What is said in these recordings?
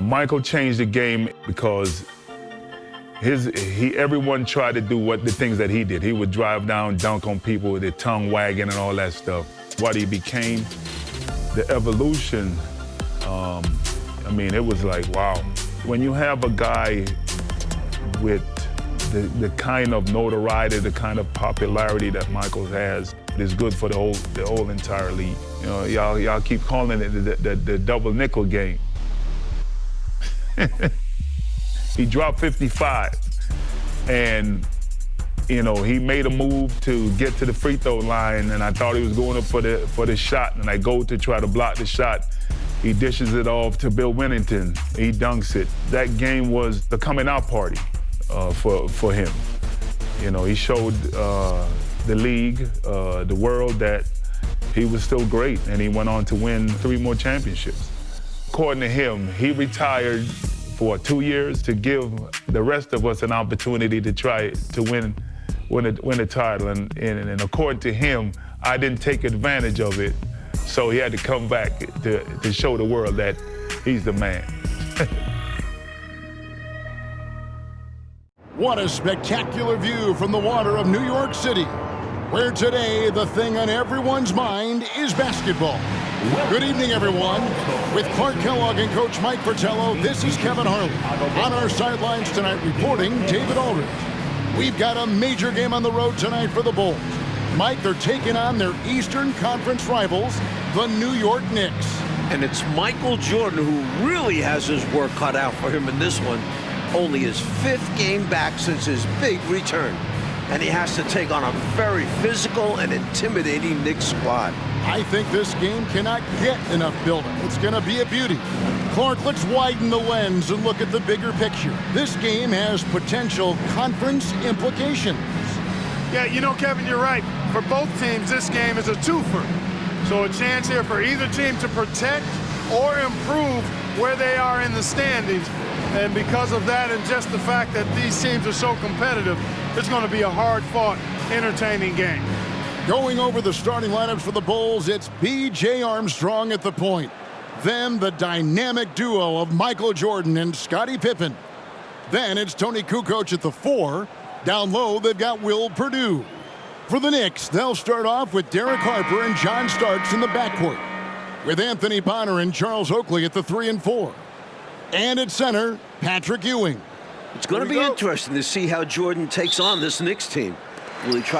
Michael changed the game because everyone tried to do the things that he did. He would drive down, dunk on people with their tongue wagging and all that stuff. What he became, the evolution, I mean, it was like, wow. When you have a guy with the kind of notoriety, the kind of popularity that Michael has, it is good for the whole entire league. You know, y'all keep calling it the double nickel game. He dropped 55, and you know, he made a move to get to the free throw line, and I thought he was going up for the shot, and I go to try to block the shot. He dishes it off to Bill Winnington. He dunks it. That game was the coming out party for him. You know, he showed the league, the world, that he was still great, and he went on to win 3 more championships. According to him, he retired for 2 years to give the rest of us an opportunity to try to win a title. And according to him, I didn't take advantage of it, so he had to come back to show the world that he's the man. What a spectacular view from the water of New York City, where today the thing on everyone's mind is basketball. Good evening, everyone. With Clark Kellogg and Coach Mike Fratello, this is Kevin Harlan. On our sidelines tonight reporting, David Aldridge. We've got a major game on the road tonight for the Bulls. Mike, they're taking on their Eastern Conference rivals, the New York Knicks. And it's Michael Jordan who really has his work cut out for him in this one. Only his 5th game back since his big return. And he has to take on a very physical and intimidating Knicks squad. I think this game cannot get enough building. It's going to be a beauty. Clark, let's widen the lens and look at the bigger picture. This game has potential conference implications. Yeah, you know, Kevin, you're right. For both teams, this game is a twofer. So a chance here for either team to protect or improve where they are in the standings. And because of that and just the fact that these teams are so competitive, it's going to be a hard-fought, entertaining game. Going over the starting lineups for the Bulls, it's B.J. Armstrong at the point. Then the dynamic duo of Michael Jordan and Scottie Pippen. Then it's Tony Kukoc at the 4. Down low, they've got Will Perdue. For the Knicks, they'll start off with Derek Harper and John Starks in the backcourt, with Anthony Bonner and Charles Oakley at the 3 and 4. And at center, Patrick Ewing. It's going to be interesting to see how Jordan takes on this Knicks team. Will he try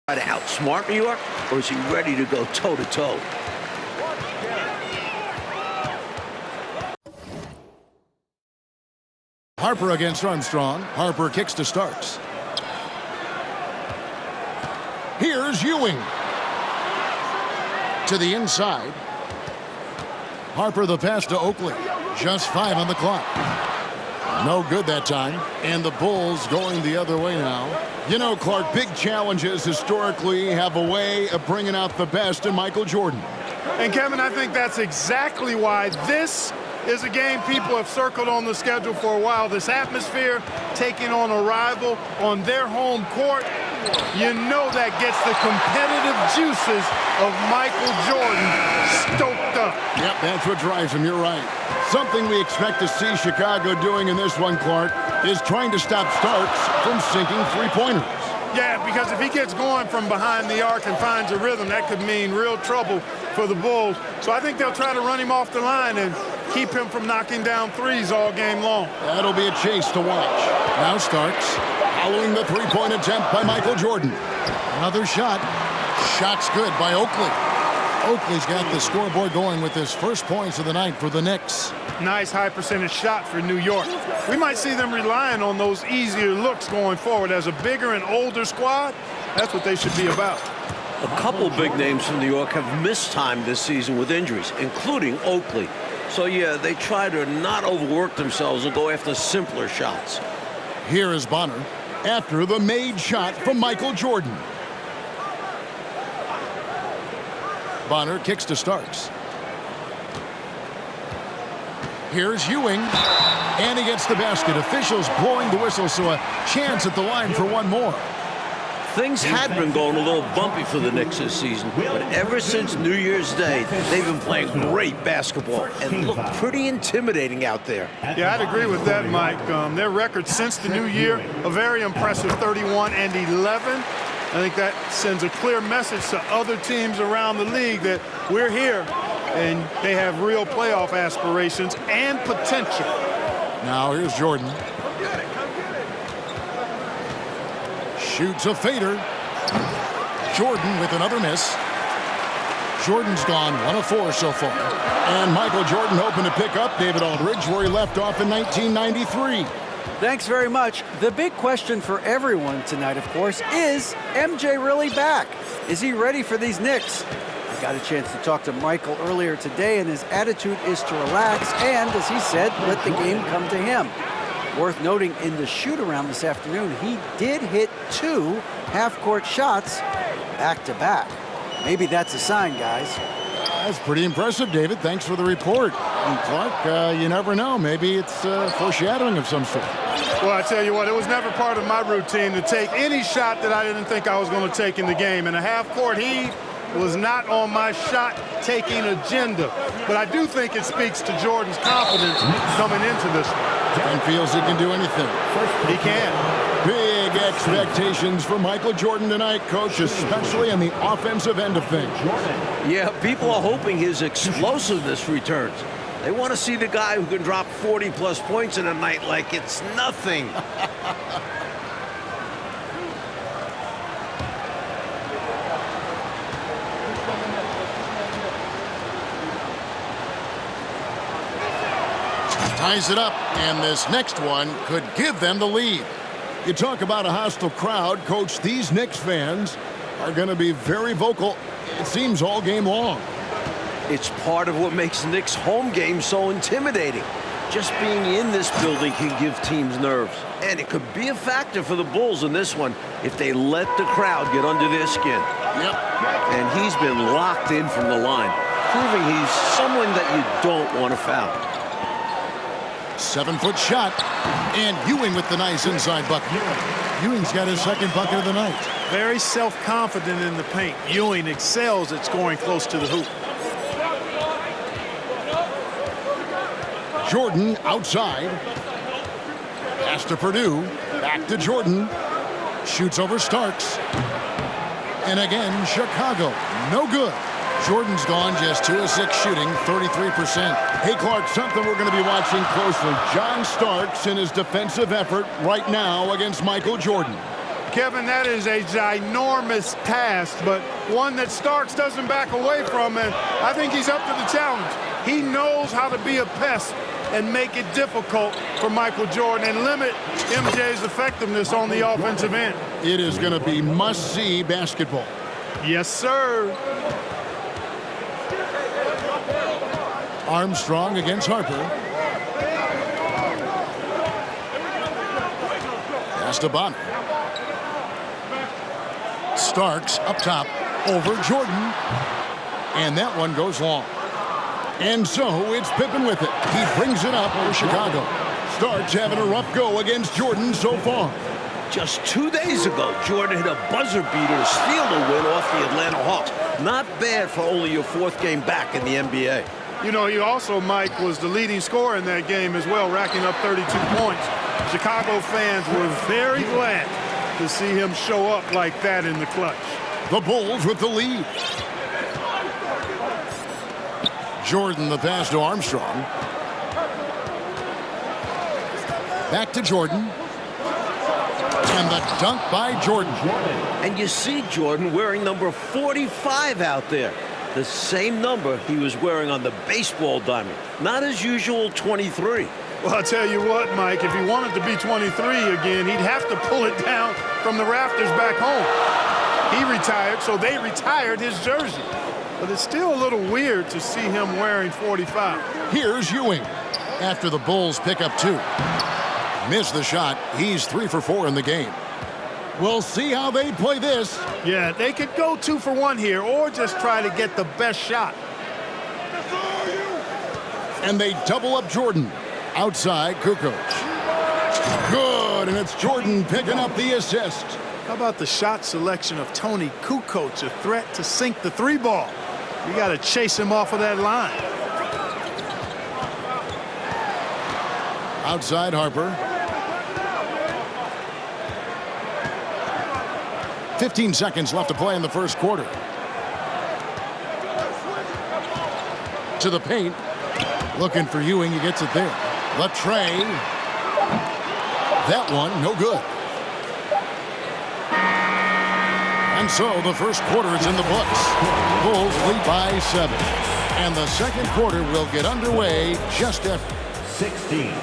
to outsmart New York, or is he ready to go toe-to-toe? Harper against Armstrong. Harper kicks to Starks. Here's Ewing. To the inside. Harper the pass to Oakley. Just 5 on the clock. No good that time. And the Bulls going the other way now. You know, Clark, big challenges historically have a way of bringing out the best in Michael Jordan. And Kevin, I think that's exactly why this is a game people have circled on the schedule for a while. This atmosphere, taking on a rival on their home court, you know that gets the competitive juices of Michael Jordan stoked up. Yep, that's what drives him. You're right. Something we expect to see Chicago doing in this one, Clark, is trying to stop Starks from sinking three-pointers. Yeah, because if he gets going from behind the arc and finds a rhythm, that could mean real trouble for the Bulls. So I think they'll try to run him off the line and keep him from knocking down threes all game long. That'll be a chase to watch. Now Starks, following the three-point attempt by Michael Jordan. Another shot. Shot's good by Oakley. Oakley's got the scoreboard going with his first points of the night for the Knicks. Nice high percentage shot for New York. We might see them relying on those easier looks going forward. As a bigger and older squad, that's what they should be about. A couple big names from New York have missed time this season with injuries, including Oakley. So, yeah, they try to not overwork themselves and go after simpler shots. Here is Bonner after the made shot from Michael Jordan. Bonner kicks to Starks. Here's Ewing. And he gets the basket. Officials blowing the whistle, so a chance at the line for one more. Things had been going a little bumpy for the Knicks this season, but ever since New Year's Day, they've been playing great basketball and look pretty intimidating out there. Yeah, I'd agree with that, Mike. Their record since the new year, a very impressive 31-11. I think that sends a clear message to other teams around the league that we're here and they have real playoff aspirations and potential. Now here's Jordan. Shoots a fader. Jordan with another miss. Jordan's gone 1 of 4 so far. And Michael Jordan hoping to pick up David Aldridge where he left off in 1993. Thanks very much. The big question for everyone tonight, of course, is MJ really back? Is he ready for these Knicks? I got a chance to talk to Michael earlier today, and his attitude is to relax and, as he said, let the game come to him. Worth noting, in the shoot-around this afternoon, he did hit 2 half-court shots back-to-back. Maybe that's a sign, guys. That's pretty impressive, David. Thanks for the report. And Clark, you never know. Maybe it's foreshadowing of some sort. Well, I tell you what, it was never part of my routine to take any shot that I didn't think I was going to take in the game. And a half-court heave was not on my shot-taking agenda. But I do think it speaks to Jordan's confidence coming into this one. And feels he can do anything. He can. Big expectations for Michael Jordan tonight, Coach, especially on the offensive end of things. Yeah, people are hoping his explosiveness returns. They want to see the guy who can drop 40-plus points in a night like it's nothing. Ties it up, and this next one could give them the lead. You talk about a hostile crowd, Coach. These Knicks fans are going to be very vocal, it seems, all game long. It's part of what makes Knicks home games so intimidating. Just being in this building can give teams nerves. And it could be a factor for the Bulls in this one if they let the crowd get under their skin. Yep. And he's been locked in from the line, proving he's someone that you don't want to foul. 7-foot shot, and Ewing with the nice inside bucket. Ewing's got his second bucket of the night. Very self-confident in the paint. Ewing excels at scoring close to the hoop. Jordan outside. Pass to Purdue. Back to Jordan. Shoots over Starks. And again, Chicago. No good. Jordan's gone just 2 of 6 shooting, 33%. Hey, Clark, something we're going to be watching closely. John Starks in his defensive effort right now against Michael Jordan. Kevin, that is a ginormous task, but one that Starks doesn't back away from, and I think he's up to the challenge. He knows how to be a pest and make it difficult for Michael Jordan and limit MJ's effectiveness on the offensive end. It is going to be must-see basketball. Yes, sir. Armstrong against Harper. Pass to Bonner. Starks up top over Jordan. And that one goes long. And so it's Pippen with it. He brings it up for Chicago. Starks having a rough go against Jordan so far. Just 2 days ago, Jordan hit a buzzer beater to steal the win off the Atlanta Hawks. Not bad for only your 4th game back in the NBA. You know, he also, Mike, was the leading scorer in that game as well, racking up 32 points. Chicago fans were very glad to see him show up like that in the clutch. The Bulls with the lead. Jordan the pass to Armstrong. Back to Jordan. And the dunk by Jordan. And you see Jordan wearing number 45 out there. The same number he was wearing on the baseball diamond. Not his usual 23. Well, I'll tell you what, Mike, if he wanted to be 23 again, he'd have to pull it down from the rafters back home. He retired, so they retired his jersey. But it's still a little weird to see him wearing 45. Here's Ewing after the Bulls pick up 2. Missed the shot. He's 3 for 4 in the game. We'll see how they play this. Yeah, they could go 2 for 1 here or just try to get the best shot. And they double up Jordan. Outside, Kukoc. Good, and it's Jordan picking up the assist. How about the shot selection of Tony Kukoc, a threat to sink the three ball? You got to chase him off of that line. Outside, Harper. 15 seconds left to play in the first quarter. To the paint. Looking for Ewing. He gets it there. Latrey. That one, no good. And so the first quarter is in the books. Bulls lead by 7. And the second quarter will get underway just after 16.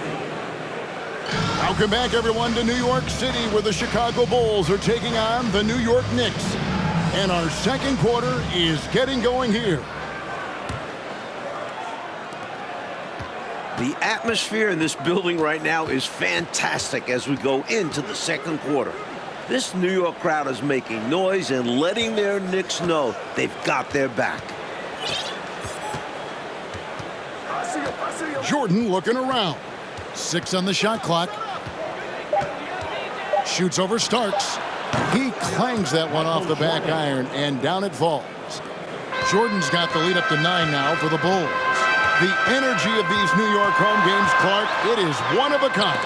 Welcome back, everyone, to New York City, where the Chicago Bulls are taking on the New York Knicks. And our second quarter is getting going here. The atmosphere in this building right now is fantastic as we go into the second quarter. This New York crowd is making noise and letting their Knicks know they've got their back. Jordan looking around. 6 on the shot clock. Shoots over Starks. He clangs that one off the back iron, and down it falls. Jordan's got the lead up to 9 now for the Bulls. The energy of these New York home games, Clark, it is one of a kind.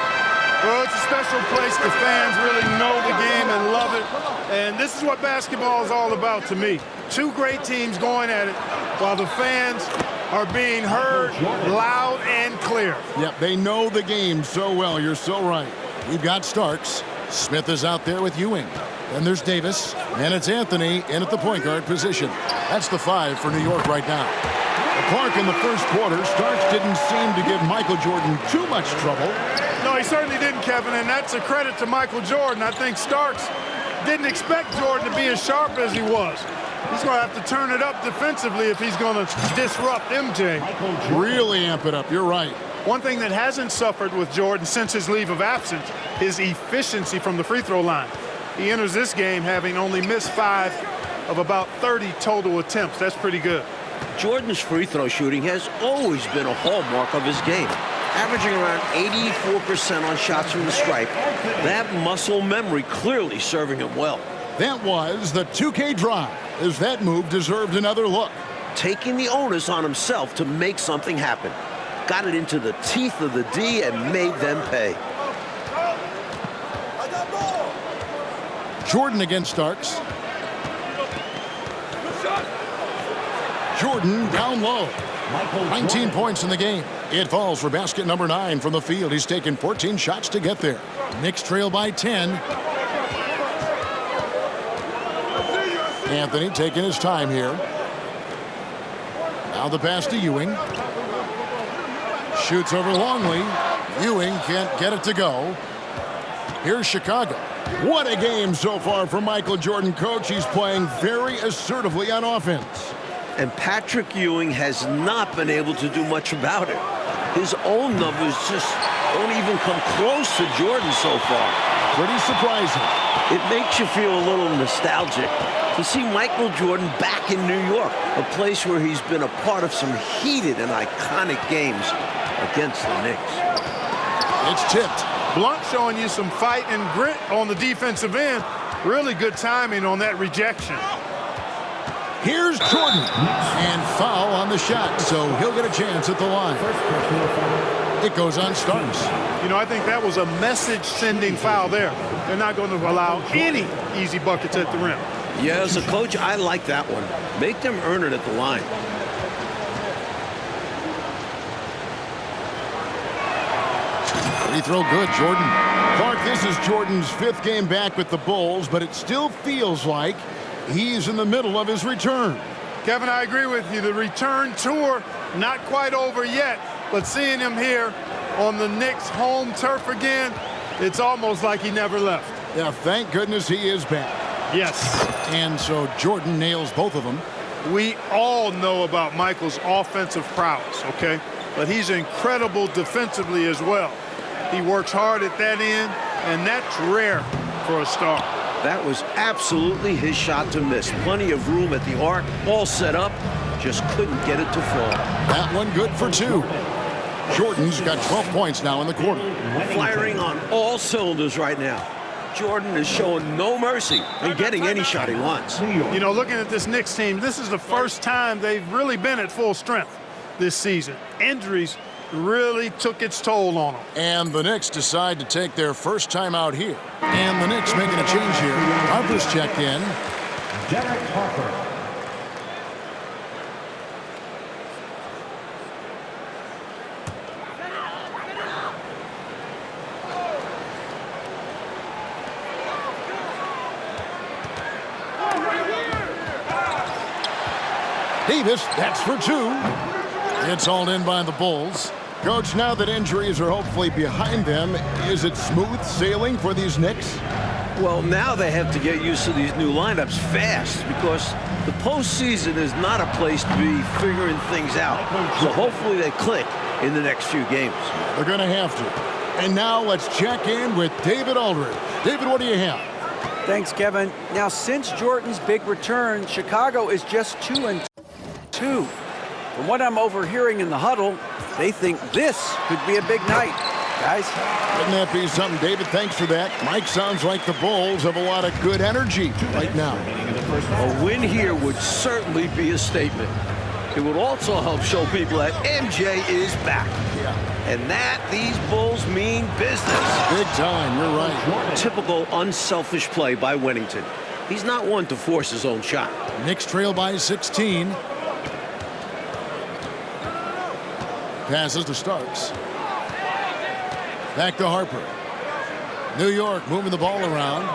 Well, it's a special place. The fans really know the game and love it. And this is what basketball is all about to me. Two great teams going at it while the fans are being heard loud and clear. Yep, they know the game so well. You're so right. We've got Starks. Smith is out there with Ewing. Then there's Davis. And it's Anthony in at the point guard position. That's the 5 for New York right now. Clark, in the first quarter, Starks didn't seem to give Michael Jordan too much trouble. No, he certainly didn't, Kevin, and that's a credit to Michael Jordan. I think Starks didn't expect Jordan to be as sharp as he was. He's going to have to turn it up defensively if he's going to disrupt MJ. Really amp it up, you're right. One thing that hasn't suffered with Jordan since his leave of absence is efficiency from the free throw line. He enters this game having only missed 5 of about 30 total attempts. That's pretty good. Jordan's free throw shooting has always been a hallmark of his game, averaging around 84% on shots from the stripe. That muscle memory clearly serving him well. That was the 2K drive, as that move deserved another look. Taking the onus on himself to make something happen. Got it into the teeth of the D and made them pay. Jordan against Starks. Jordan down low. 19 points in the game. It falls for basket number 9 from the field. He's taken 14 shots to get there. Knicks trail by 10. Anthony taking his time here. Now the pass to Ewing. Shoots over Longley. Ewing can't get it to go. Here's Chicago. What a game so far for Michael Jordan, coach. He's playing very assertively on offense. And Patrick Ewing has not been able to do much about it. His own numbers just don't even come close to Jordan so far. Pretty surprising. It makes you feel a little nostalgic to see Michael Jordan back in New York, a place where he's been a part of some heated and iconic games against the Knicks. It's tipped. Blunt showing you some fight and grit on the defensive end. Really good timing on that rejection. Here's Jordan. And foul on the shot, so he'll get a chance at the line. It goes on Starks. You know, I think that was a message-sending foul there. They're not going to allow any easy buckets at the rim. Yeah, as a coach, I like that one. Make them earn it at the line. Free throw good, Jordan. Clark, this is Jordan's 5th game back with the Bulls, but it still feels like he's in the middle of his return. Kevin, I agree with you. The return tour, not quite over yet, but seeing him here on the Knicks' home turf again, it's almost like he never left. Yeah, thank goodness he is back. Yes. And so Jordan nails both of them. We all know about Michael's offensive prowess, okay? But he's incredible defensively as well. He works hard at that end, and that's rare for a star. That was absolutely his shot to miss. Plenty of room at the arc, all set up, just couldn't get it to fall. That one good for 2. Jordan's got 12 points now in the quarter. Firing on all cylinders right now. Jordan is showing no mercy in getting any shot he wants. You know, looking at this Knicks team, this is the first time they've really been at full strength this season. Injuries really took its toll on them. And the Knicks decide to take their first time out here. And the Knicks making a change here. Harper's checked in. Derek Harper. Davis, that's for two. It's hauled in by the Bulls. Coach, now that injuries are hopefully behind them, is it smooth sailing for these Knicks? Well, now they have to get used to these new lineups fast because the postseason is not a place to be figuring things out. So hopefully they click in the next few games. They're going to have to. And now let's check in with David Aldridge. David, what do you have? Thanks, Kevin. Now, since Jordan's big return, Chicago is just 2-2. From what I'm overhearing in the huddle, they think this could be a big night. Guys? Wouldn't that be something, David? Thanks for that. Mike, sounds like the Bulls have a lot of good energy right now. A win here would certainly be a statement. It would also help show people that MJ is back. Yeah. And that these Bulls mean business. Big time, you're right. Typical unselfish play by Wennington. He's not one to force his own shot. Knicks trail by 16. Passes to Starks. Back to Harper. New York moving the ball around.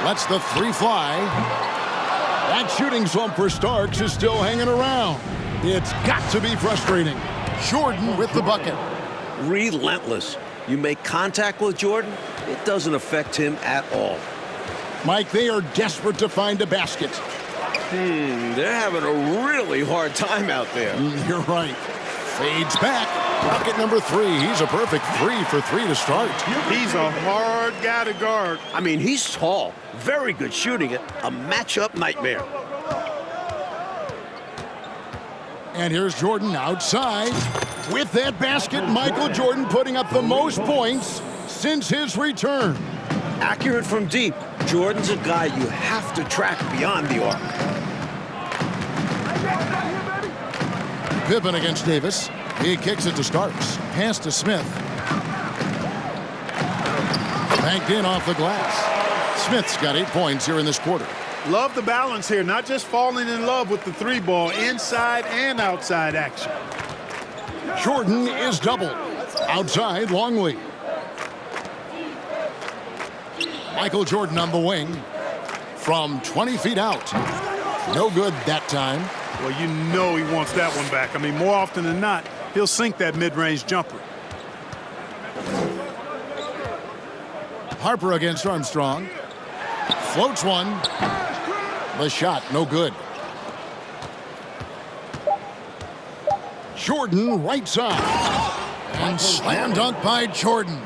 Lets the three fly. That shooting slump for Starks is still hanging around. It's got to be frustrating. Jordan with the bucket. Relentless. You make contact with Jordan, it doesn't affect him at all. Mike, they are desperate to find a basket. They're having a really hard time out there. You're right. Fades back. Bucket number 3. He's a perfect 3 for 3 to start. He's a hard guy to guard. I mean, he's tall, very good shooting it, a matchup nightmare. And here's Jordan outside. With that basket, Michael Jordan putting up the most points since his return. Accurate from deep. Jordan's a guy you have to track beyond the arc. Pippen against Davis. He kicks it to Starks. Pass to Smith. Banked in off the glass. Smith's got 8 points here in this quarter. Love the balance here, not just falling in love with the three ball, inside and outside action. Jordan is doubled. Outside, Longley. Michael Jordan on the wing. From 20 feet out. No good that time. Well, you know he wants that one back. I mean, more often than not, he'll sink that mid-range jumper. Harper against Armstrong. Floats one. The shot, no good. Jordan right side. And slam dunk by Jordan.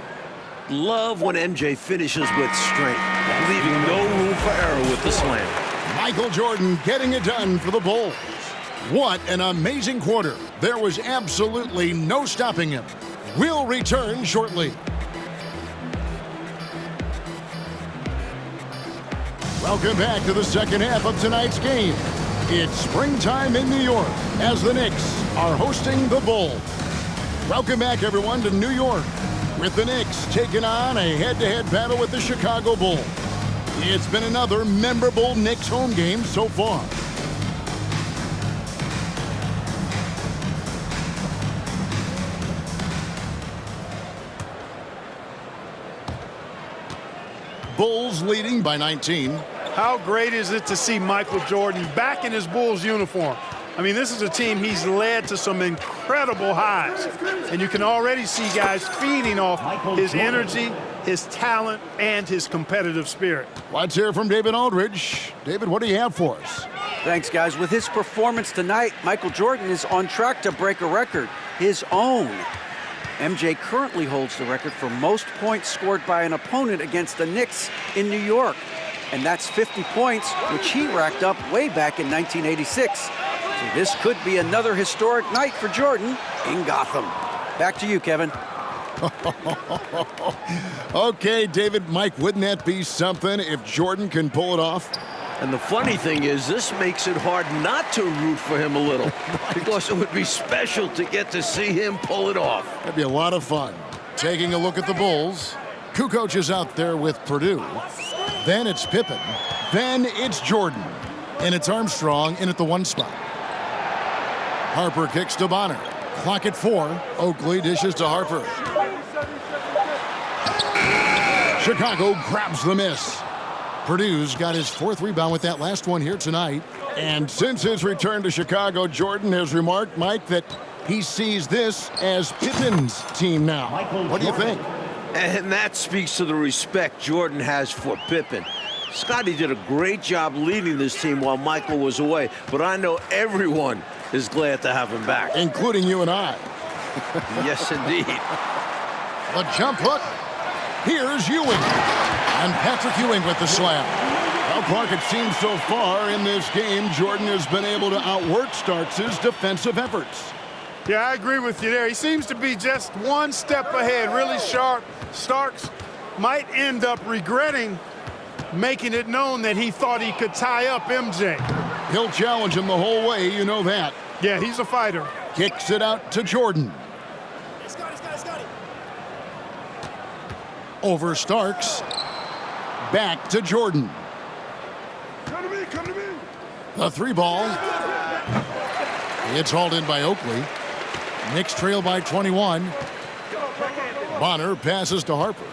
Love when MJ finishes with strength, leaving no room for error with the slam. Michael Jordan getting it done for the Bulls. What an amazing quarter. There was absolutely no stopping him. We'll return shortly. Welcome back to the second half of tonight's game. It's springtime in New York as the Knicks are hosting the Bulls. Welcome back, everyone, to New York with the Knicks taking on a head-to-head battle with the Chicago Bulls. It's been another memorable Knicks home game so far. Bulls leading by 19. How great is it to see Michael Jordan back in his Bulls uniform? I mean, this is a team he's led to some incredible highs. And you can already see guys feeding off his energy, his talent, and his competitive spirit. Let's hear from David Aldridge. David, what do you have for us? Thanks, guys. With his performance tonight, Michael Jordan is on track to break a record, his own. MJ currently holds the record for most points scored by an opponent against the Knicks in New York. And that's 50 points, which he racked up way back in 1986. So this could be another historic night for Jordan in Gotham. Back to you, Kevin. Okay, David, Mike, wouldn't that be something if Jordan can pull it off? And the funny thing is, this makes it hard not to root for him a little. Because it would be special to get to see him pull it off. That'd be a lot of fun. Taking a look at the Bulls. Kukoc is out there with Purdue. Then it's Pippen. Then it's Jordan. And it's Armstrong in at the 1 spot. Harper kicks to Bonner. Clock at 4. Oakley dishes to Harper. Chicago grabs the miss. Purdue's got his 4th rebound with that last one here tonight. And since his return to Chicago, Jordan has remarked, Mike, that he sees this as Pippen's team now. What do you think? And that speaks to the respect Jordan has for Pippen. Scotty did a great job leading this team while Michael was away, but I know everyone is glad to have him back. Including you and I. Yes, indeed. A jump hook. Here's Ewing. And Patrick Ewing with the slam. Well, Clark, it seems so far in this game, Jordan has been able to outwork Starks' defensive efforts. Yeah, I agree with you there. He seems to be just one step ahead, really sharp. Starks might end up regretting making it known that he thought he could tie up MJ. He'll challenge him the whole way, you know that. Yeah, he's a fighter. Kicks it out to Jordan. Scotty. Over Starks. Back to Jordan. Come to me. The 3 ball. It's hauled in by Oakley. Knicks trail by 21. Bonner passes to Harper.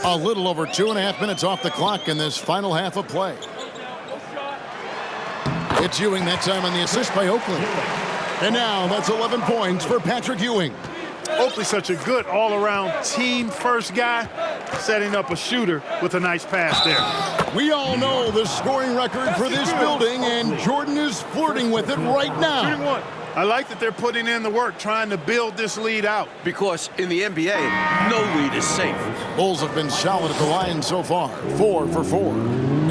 A little over 2.5 minutes off the clock in this final half of play. It's Ewing that time on the assist by Oakley. And now that's 11 points for Patrick Ewing. Oakley's such a good all-around team-first guy, setting up a shooter with a nice pass there. We all know the scoring record for this building, and Jordan is flirting with it right now. Shooting one. I like that they're putting in the work, trying to build this lead out. Because in the NBA, no lead is safe. Bulls have been solid at the line so far, 4 for 4.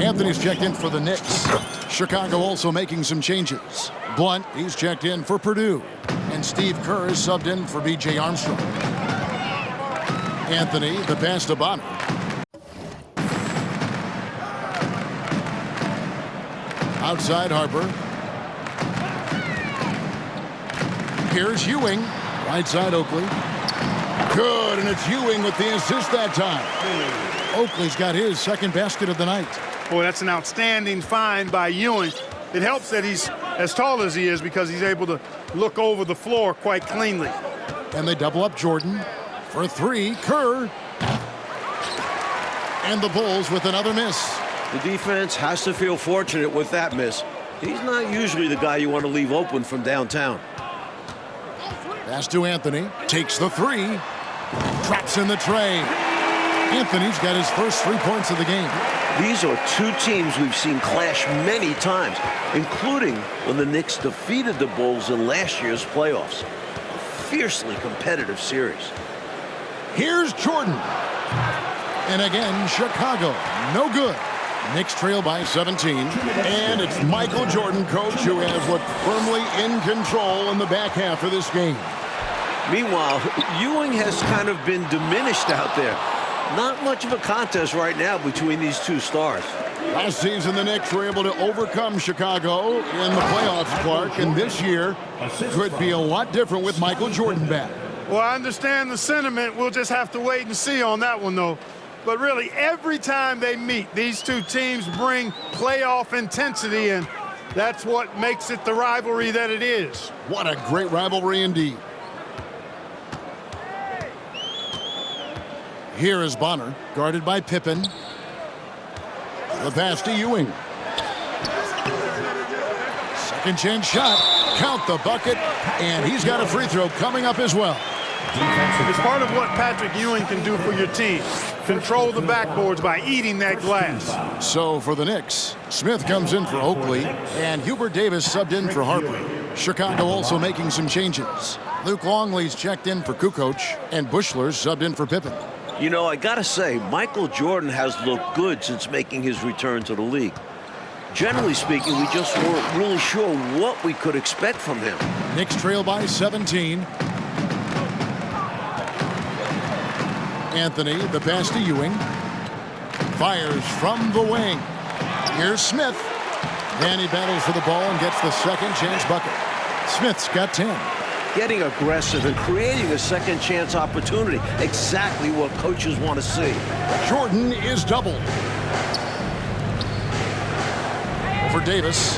Anthony's checked in for the Knicks. Chicago also making some changes. Blunt, he's checked in for Purdue. And Steve Kerr is subbed in for B.J. Armstrong. Anthony, the pass to Bonner. Outside Harper. Here's Ewing. Right side Oakley. Good, and it's Ewing with the assist that time. Oakley's got his 2nd basket of the night. Boy, that's an outstanding find by Ewing. It helps that he's as tall as he is because he's able to look over the floor quite cleanly. And they double up Jordan for 3. Kerr. And the Bulls with another miss. The defense has to feel fortunate with that miss. He's not usually the guy you want to leave open from downtown. Pass to Anthony. Takes the 3. Drops in the tray. Anthony's got his first 3 points of the game. These are 2 teams we've seen clash many times, including when the Knicks defeated the Bulls in last year's playoffs. A fiercely competitive series. Here's Jordan. And again, Chicago. No good. Knicks trail by 17. And it's Michael Jordan, coach, who has looked firmly in control in the back half of this game. Meanwhile, Ewing has kind of been diminished out there. Not much of a contest right now between these 2 stars. Last season, the Knicks were able to overcome Chicago in the playoffs, Clark, and this year could be a lot different with Michael Jordan back. Well, I understand the sentiment. We'll just have to wait and see on that one, though. But really, every time they meet, these 2 teams bring playoff intensity, and that's what makes it the rivalry that it is. What a great rivalry indeed. Here is Bonner, guarded by Pippen. The pass to Ewing. Second chance shot. Count the bucket. And he's got a free throw coming up as well. It's part of what Patrick Ewing can do for your team. Control the backboards by eating that glass. So for the Knicks, Smith comes in for Oakley, and Hubert Davis subbed in for Harper. Chicago also making some changes. Luke Longley's checked in for Kukoc, and Bushler's subbed in for Pippen. You know, I gotta say, Michael Jordan has looked good since making his return to the league. Generally speaking, we just weren't really sure what we could expect from him. Knicks trail by 17. Anthony, the pass to Ewing. Fires from the wing. Here's Smith. And he battles for the ball and gets the second chance bucket. Smith's got 10. Getting aggressive and creating a second chance opportunity. Exactly what coaches want to see. Jordan is doubled. For Davis.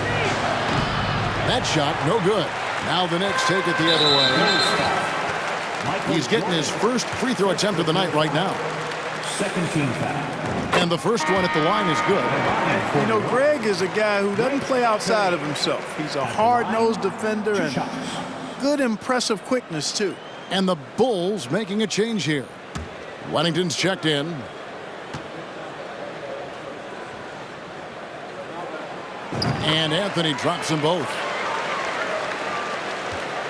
That shot, no good. Now the Knicks take it the other way. He's getting his first free throw attempt of the night right now. Second team foul. And the first one at the line is good. You know, Greg is a guy who doesn't play outside of himself. He's a hard-nosed defender and good, impressive quickness, too. And the Bulls making a change here. Weddington's checked in. And Anthony drops them both.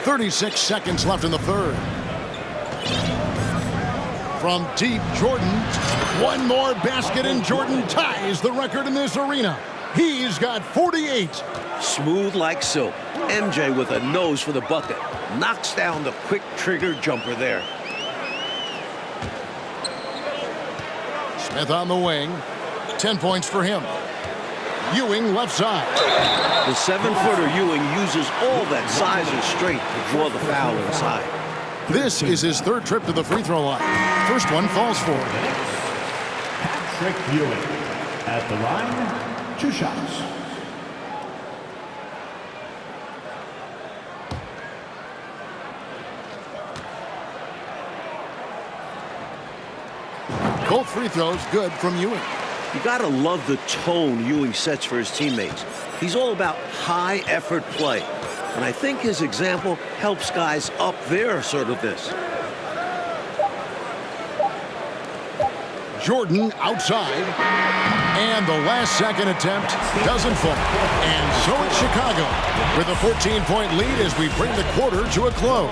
36 seconds left in the third. From deep, Jordan. One more basket and Jordan ties the record in this arena. He's got 48. Smooth like silk. MJ with a nose for the bucket. Knocks down the quick trigger jumper there. Smith on the wing. 10 points for him. Ewing left side. The 7-footer Ewing uses all that size and strength to draw the foul inside. This is his third trip to the free throw line. First one falls for him. Patrick Ewing at the line, 2 shots. Both free throws good from Ewing. You gotta love the tone Ewing sets for his teammates. He's all about high effort play. And I think his example helps guys up their assertiveness. Jordan outside. And the last second attempt doesn't fall. And so it's Chicago with a 14-point lead as we bring the quarter to a close.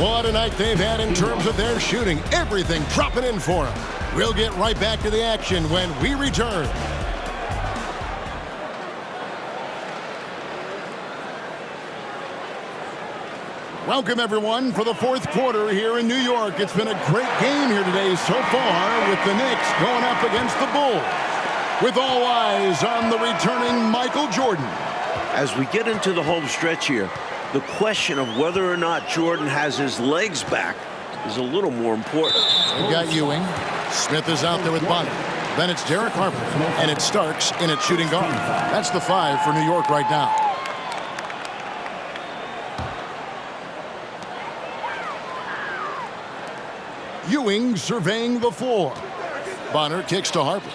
What a night they've had in terms of their shooting. Everything dropping in for them. We'll get right back to the action when we return. Welcome, everyone, for the fourth quarter here in New York. It's been a great game here today so far with the Knicks going up against the Bulls. With all eyes on the returning Michael Jordan. As we get into the home stretch here, the question of whether or not Jordan has his legs back is a little more important. We've got Ewing. Smith is out there with Bonner. Then it's Derek Harper. And it's Starks in at shooting guard. That's the 5 for New York right now. Ewing surveying the floor. Bonner kicks to Harper.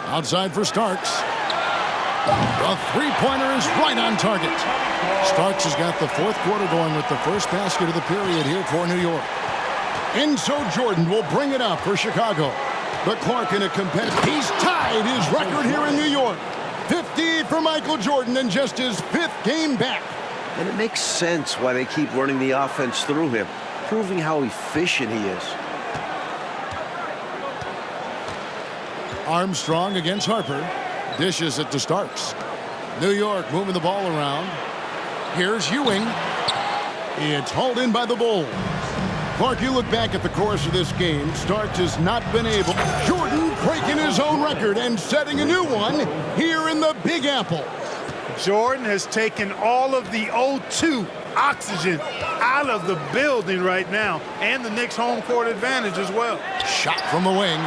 Outside for Starks. A three-pointer is right on target. Starks has got the fourth quarter going with the first basket of the period here for New York. And so Jordan will bring it up for Chicago. But Clark in a competitive. He's tied his record here in New York. 50 for Michael Jordan in just his 5th game back. And it makes sense why they keep running the offense through him, proving how efficient he is. Armstrong against Harper. Dishes it to Starks. New York moving the ball around. Here's Ewing. It's hauled in by the Bulls. Clark, you look back at the course of this game. Starks has not been able. Jordan breaking his own record and setting a new one here in the Big Apple. Jordan has taken all of the O2 oxygen out of the building right now, and the Knicks' home court advantage as well. Shot from the wing.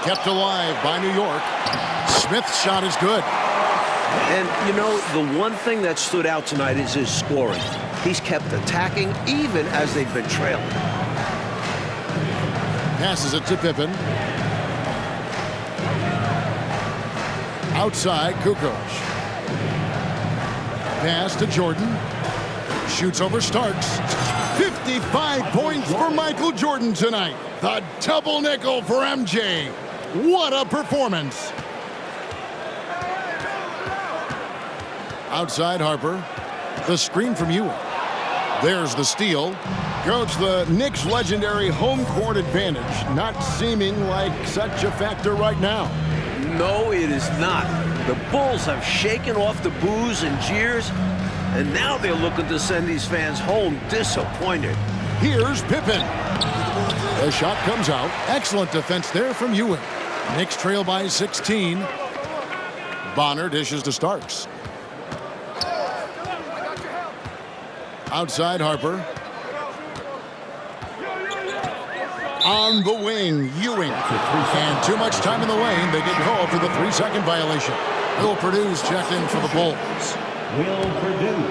Kept alive by New York. Smith's shot is good. And, you know, the one thing that stood out tonight is his scoring. He's kept attacking even as they've been trailing. Passes it to Pippen. Outside, Kukoc. Pass to Jordan. Shoots over Starks. 55 points for Michael Jordan tonight. The double nickel for MJ. What a performance. Outside Harper. The screen from Ewing. There's the steal. Coach, the Knicks' legendary home court advantage not seeming like such a factor right now. No, it is not. The Bulls have shaken off the boos and jeers, and now they're looking to send these fans home disappointed. Here's Pippen. The shot comes out. Excellent defense there from Ewing. Knicks trail by 16. Bonner dishes to Starks. Outside Harper. On the wing, Ewing. And too much time in the lane. They get called for the 3-second violation. Will Purdue's checked in for the Bulls. Will Purdue.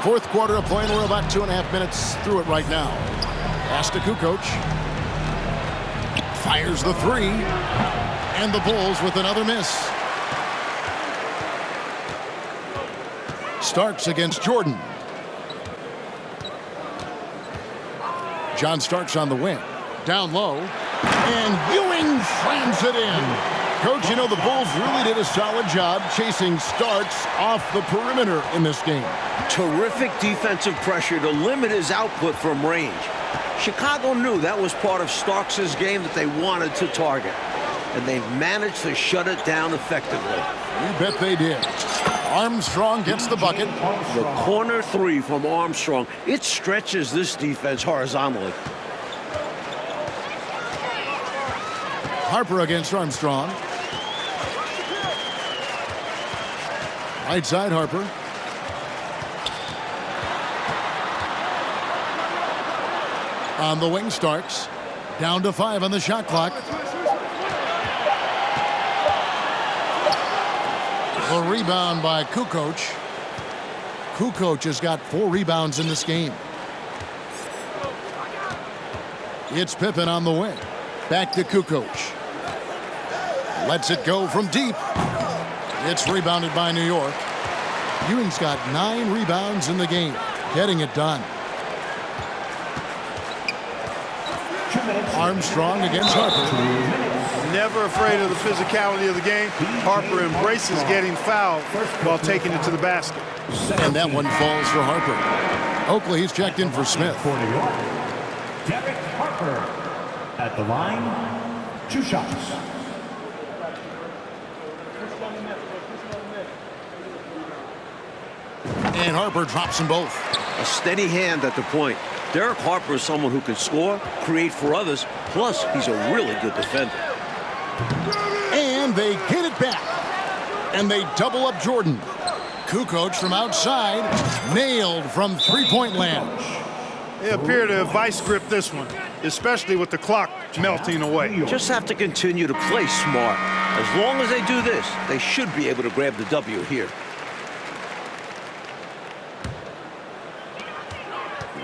Fourth quarter of play, and we're about 2.5 minutes through it right now. Pass to Kukoc. Fires the three. And the Bulls with another miss. Starks against Jordan. John Starks on the wing. Down low. And Ewing slams it in. Coach, you know, the Bulls really did a solid job chasing Starks off the perimeter in this game. Terrific defensive pressure to limit his output from range. Chicago knew that was part of Starks' game that they wanted to target, and they've managed to shut it down effectively. You bet they did. Armstrong gets the bucket. The corner three from Armstrong, it stretches this defense horizontally. Harper against Armstrong. Right side Harper. On the wing, Starks. Down to 5 on the shot clock. The rebound by Kukoc. Kukoc has got 4 rebounds in this game. It's Pippen on the wing. Back to Kukoc. Lets it go from deep. It's rebounded by New York. Ewing's got 9 rebounds in the game. Getting it done. Armstrong against Harper. Never afraid of the physicality of the game. Harper embraces getting fouled while taking it to the basket. And that one falls for Harper. Oakley, he's checked in for Smith. For New York, Derek Harper at the line, 2 shots. And Harper drops them both. A steady hand at the point. Derek Harper is someone who can score, create for others, plus he's a really good defender. And they get it back. And they double up Jordan. Kukoc from outside, nailed from three-point land. They appear to have vice-gripped this one, especially with the clock melting away. Just have to continue to play smart. As long as they do this, they should be able to grab the W here.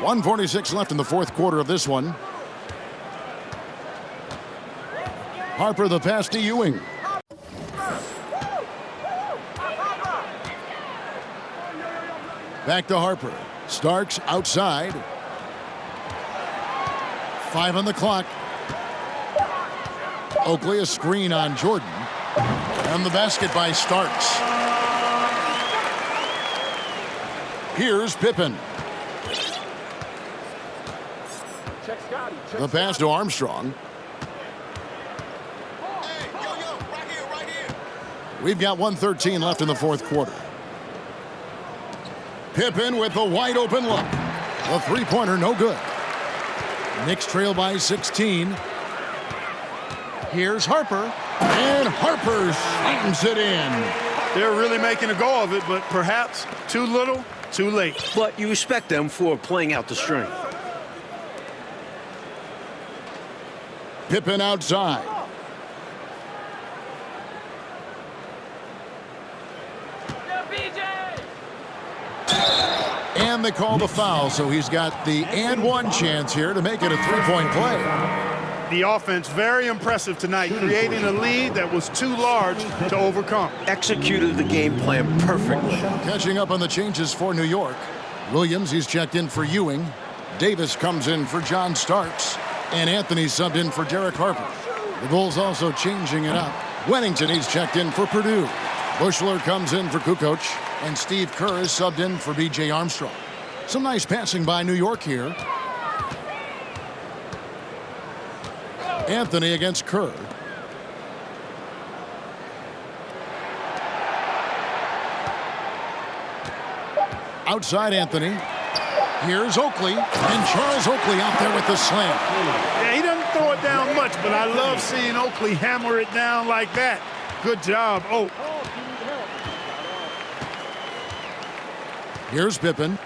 1:46 left in the fourth quarter of this one. Harper the pass to Ewing. Back to Harper. Starks outside. 5 on the clock. Oakley a screen on Jordan. And the basket by Starks. Here's Pippen. The pass to Armstrong. We've got 1:13 left in the fourth quarter. Pippen with a wide open look. The three-pointer no good. Knicks trail by 16. Here's Harper. And Harper slams it in. They're really making a go of it, but perhaps too little, too late. But you respect them for playing out the strength. Pippen outside. And they call the foul, so he's got the and one chance here to make it a three-point play. The offense very impressive tonight, creating a lead that was too large to overcome. Executed the game plan perfectly. Catching up on the changes for New York. Williams, he's checked in for Ewing. Davis comes in for John Starks. And Anthony subbed in for Derek Harper. The Bulls also changing it up. Wennington, he's checked in for Purdue. Bushler comes in for Kukoc. And Steve Kerr is subbed in for B.J. Armstrong. Some nice passing by New York here. Anthony against Kerr. outside Anthony. Here's Oakley, and Charles Oakley out there with the slam. Yeah, he doesn't throw it down much, but I love seeing Oakley hammer it down like that. Good job, Oak. Here's Pippen.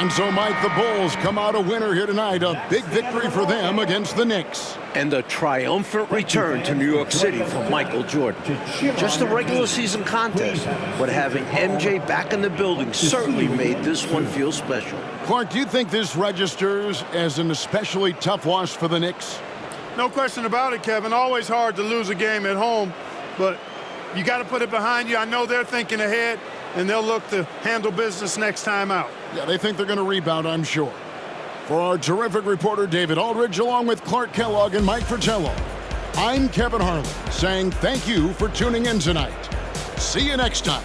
And so, Mike, the Bulls come out a winner here tonight. A big victory for them against the Knicks. And a triumphant return to New York City for Michael Jordan. Just a regular season contest, but having MJ back in the building certainly made this one feel special. Clark, do you think this registers as an especially tough loss for the Knicks? No question about it, Kevin. Always hard to lose a game at home, but you got to put it behind you. I know they're thinking ahead, and they'll look to handle business next time out. Yeah, they think they're going to rebound, I'm sure. For our terrific reporter, David Aldridge, along with Clark Kellogg and Mike Fratello, I'm Kevin Harlan, saying thank you for tuning in tonight. See you next time.